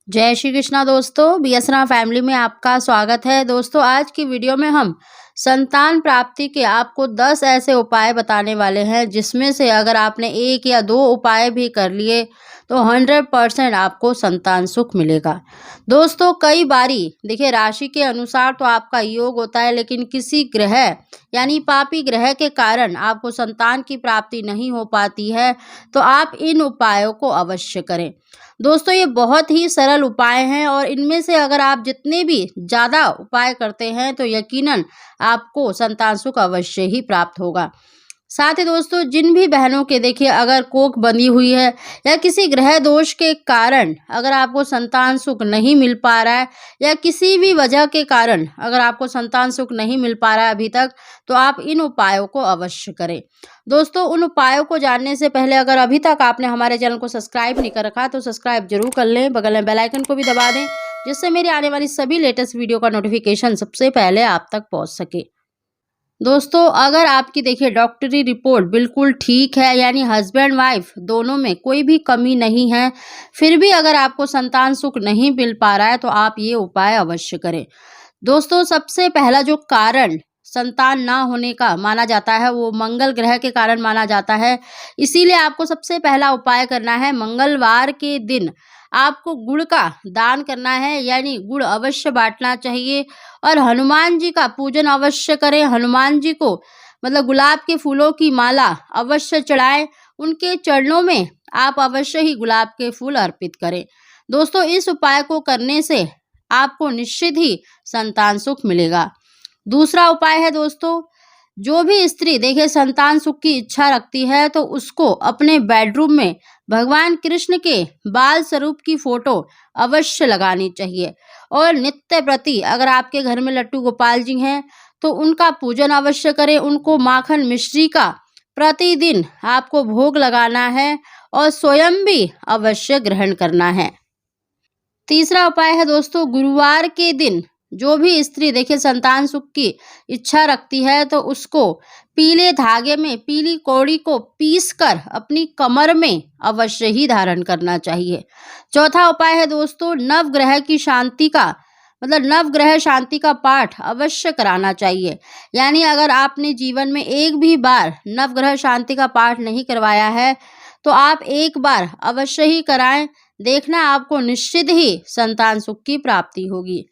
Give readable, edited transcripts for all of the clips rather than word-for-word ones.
जय श्री कृष्णा दोस्तों, बीएसना फैमिली में आपका स्वागत है। दोस्तों, आज की वीडियो में हम संतान प्राप्ति के आपको 10 ऐसे उपाय बताने वाले हैं जिसमें से अगर आपने 1 या 2 उपाय भी कर लिए तो 100% आपको संतान सुख मिलेगा। दोस्तों, कई बारी देखिए राशि के अनुसार तो आपका योग होता है, लेकिन किसी ग्रह यानी पापी ग्रह के कारण आपको संतान की प्राप्ति नहीं हो पाती है, तो आप इन उपायों को अवश्य करें। दोस्तों, ये बहुत ही सरल उपाय हैं और इनमें से अगर आप जितने भी ज़्यादा उपाय करते हैं तो यकीनन आपको संतान सुख अवश्य ही प्राप्त होगा। साथ ही दोस्तों, जिन भी बहनों के देखिए अगर कोख बंधी हुई है या किसी ग्रह दोष के कारण अगर आपको संतान सुख नहीं मिल पा रहा है या किसी भी वजह के कारण अगर आपको संतान सुख नहीं मिल पा रहा है अभी तक, तो आप इन उपायों को अवश्य करें। दोस्तों, उन उपायों को जानने से पहले अगर अभी तक आपने हमारे चैनल को सब्सक्राइब नहीं कर रखा तो सब्सक्राइब जरूर कर लें, बगल में बेल आइकन को भी दबा दें जिससे मेरी आने वाली सभी लेटेस्ट वीडियो का नोटिफिकेशन सबसे पहले आप तक पहुंच सके। दोस्तों, अगर आपकी देखिए डॉक्टरी रिपोर्ट बिल्कुल ठीक है यानी हस्बैंड वाइफ दोनों में कोई भी कमी नहीं है, फिर भी अगर आपको संतान सुख नहीं मिल पा रहा है तो आप ये उपाय अवश्य करें। दोस्तों, सबसे पहला जो कारण संतान ना होने का माना जाता है वो मंगल ग्रह के कारण माना जाता है। इसीलिए आपको सबसे पहला उपाय करना है, मंगलवार के दिन आपको गुड़ का दान करना है, यानी गुड़ अवश्य बांटना चाहिए और हनुमान जी का पूजन अवश्य करें। हनुमान जी को गुलाब के फूलों की माला अवश्य चढ़ाएं, उनके चरणों में आप अवश्य ही गुलाब के फूल अर्पित करें। दोस्तों, इस उपाय को करने से आपको निश्चित ही संतान सुख मिलेगा। दूसरा उपाय है दोस्तों, जो भी स्त्री देखिए संतान सुख की इच्छा रखती है तो उसको अपने बेडरूम में भगवान कृष्ण के बाल स्वरूप की फोटो अवश्य लगानी चाहिए और नित्य प्रति अगर आपके घर में लट्टू गोपाल जी हैं तो उनका पूजन अवश्य करें। उनको माखन मिश्री का प्रतिदिन आपको भोग लगाना है और स्वयं भी अवश्य ग्रहण करना है। तीसरा उपाय है दोस्तों, गुरुवार के दिन जो भी स्त्री देखिए संतान सुख की इच्छा रखती है तो उसको पीले धागे में पीली कौड़ी को पीसकर अपनी कमर में अवश्य ही धारण करना चाहिए। चौथा उपाय है दोस्तों, नवग्रह की शांति का नवग्रह शांति का पाठ अवश्य कराना चाहिए। यानी अगर आपने जीवन में एक भी बार नवग्रह शांति का पाठ नहीं करवाया है तो आप एक बार अवश्य ही कराएं, देखना आपको निश्चित ही संतान सुख की प्राप्ति होगी।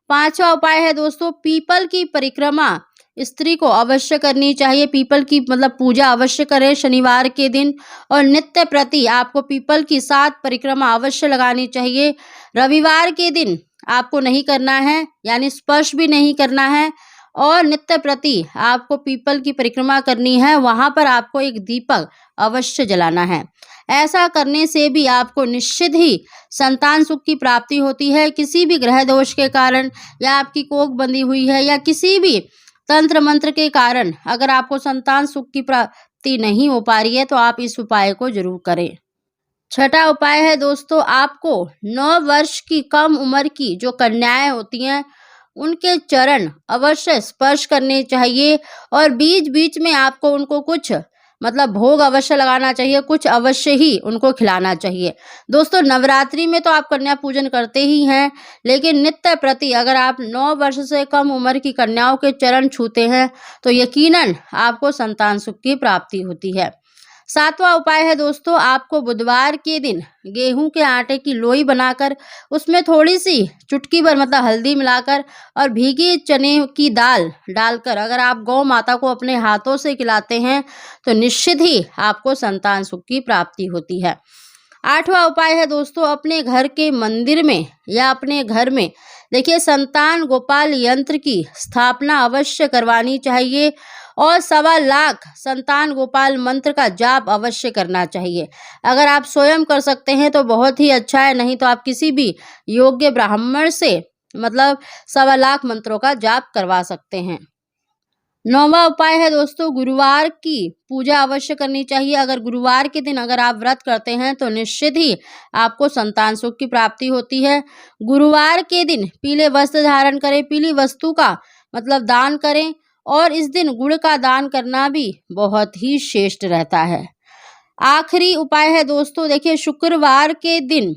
पांचवा उपाय है दोस्तों, पीपल की परिक्रमा स्त्री को अवश्य करनी चाहिए। पीपल की पूजा अवश्य करें शनिवार के दिन और नित्य प्रति आपको पीपल की 7 परिक्रमा अवश्य लगानी चाहिए। रविवार के दिन आपको नहीं करना है, यानी स्पर्श भी नहीं करना है और नित्य प्रति आपको पीपल की परिक्रमा करनी है, वहां पर आपको एक दीपक अवश्य जलाना है। ऐसा करने से भी आपको निश्चित ही संतान सुख की प्राप्ति होती है। किसी भी ग्रह दोष के कारण या आपकी कोख बंधी हुई है या किसी भी तंत्र मंत्र के कारण अगर आपको संतान सुख की प्राप्ति नहीं हो पा रही है तो आप इस उपाय को जरूर करें। छठा उपाय है दोस्तों, आपको 9 वर्ष की कम उम्र की जो कन्याएं होती हैं उनके चरण अवश्य स्पर्श करने चाहिए और बीच बीच में आपको उनको कुछ भोग अवश्य लगाना चाहिए, कुछ अवश्य ही उनको खिलाना चाहिए। दोस्तों, नवरात्रि में तो आप कन्या पूजन करते ही हैं, लेकिन नित्य प्रति अगर आप 9 वर्ष से कम उम्र की कन्याओं के चरण छूते हैं तो यकीनन आपको संतान सुख की प्राप्ति होती है। सातवां उपाय है दोस्तों, आपको बुधवार के दिन गेहूं के आटे की लोई बनाकर उसमें थोड़ी सी चुटकी भर हल्दी मिलाकर और भीगी चने की दाल डालकर अगर आप गौ माता को अपने हाथों से खिलाते हैं तो निश्चित ही आपको संतान सुख की प्राप्ति होती है। आठवां उपाय है दोस्तों, अपने घर के मंदिर में या अपने घर में देखिए संतान गोपाल यंत्र की स्थापना अवश्य करवानी चाहिए और 1.25 लाख संतान गोपाल मंत्र का जाप अवश्य करना चाहिए। अगर आप स्वयं कर सकते हैं तो बहुत ही अच्छा है, नहीं तो आप किसी भी योग्य ब्राह्मण से 1.25 लाख मंत्रों का जाप करवा सकते हैं। 9वां उपाय है दोस्तों, गुरुवार की पूजा अवश्य करनी चाहिए। अगर गुरुवार के दिन अगर आप व्रत करते हैं तो निश्चित ही आपको संतान सुख की प्राप्ति होती है। गुरुवार के दिन पीले वस्त्र धारण करें, पीली वस्तु का दान करें और इस दिन गुड़ का दान करना भी बहुत ही श्रेष्ठ रहता है। आखिरी उपाय है दोस्तों, देखिए शुक्रवार के दिन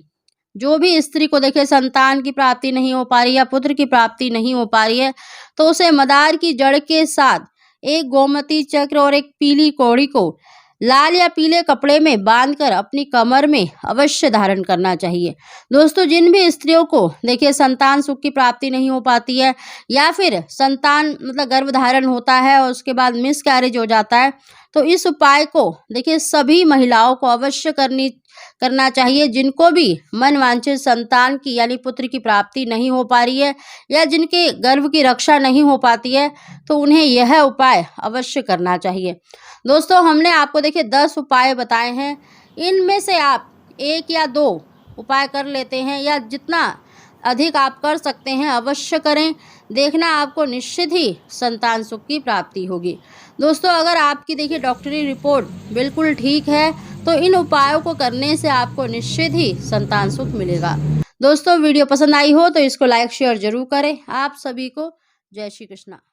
जो भी स्त्री को देखिए संतान की प्राप्ति नहीं हो पा रही या पुत्र की प्राप्ति नहीं हो पा रही है, तो उसे मदार की जड़ के साथ एक गोमती चक्र और एक पीली कौड़ी को लाल या पीले कपड़े में बांधकर अपनी कमर में अवश्य धारण करना चाहिए। दोस्तों, जिन भी स्त्रियों को देखिए संतान सुख की प्राप्ति नहीं हो पाती है या फिर संतान मतलब गर्भधारण होता है और उसके बाद मिसकैरेज हो जाता है, तो इस उपाय को देखिए सभी महिलाओं को अवश्य करना चाहिए, जिनको भी मनवांछित संतान की यानी पुत्र की प्राप्ति नहीं हो पा रही है या जिनके गर्भ की रक्षा नहीं हो पाती है, तो उन्हें यह उपाय अवश्य करना चाहिए। दोस्तों, हमने आपको देखिए 10 उपाय बताए हैं। इनमें से आप 1 या 2 उपाय कर लेते हैं या जितना अधिक आप कर सकते हैं अवश्य करें। देखना आपको निश्चित ही संतान सुख की प्राप्ति होगी। दोस्तों, अगर आपकी देखिए डॉक्टरी रिपोर्ट बिल्कुल ठीक है, तो इन उपायों को करने से आपको निश्चित ही संतान सुख मिलेगा। दोस्तों, वीडियो पसंद आई हो तो इसको लाइक शेयर जरूर करें। आप सभी को जय श्री कृष्णा।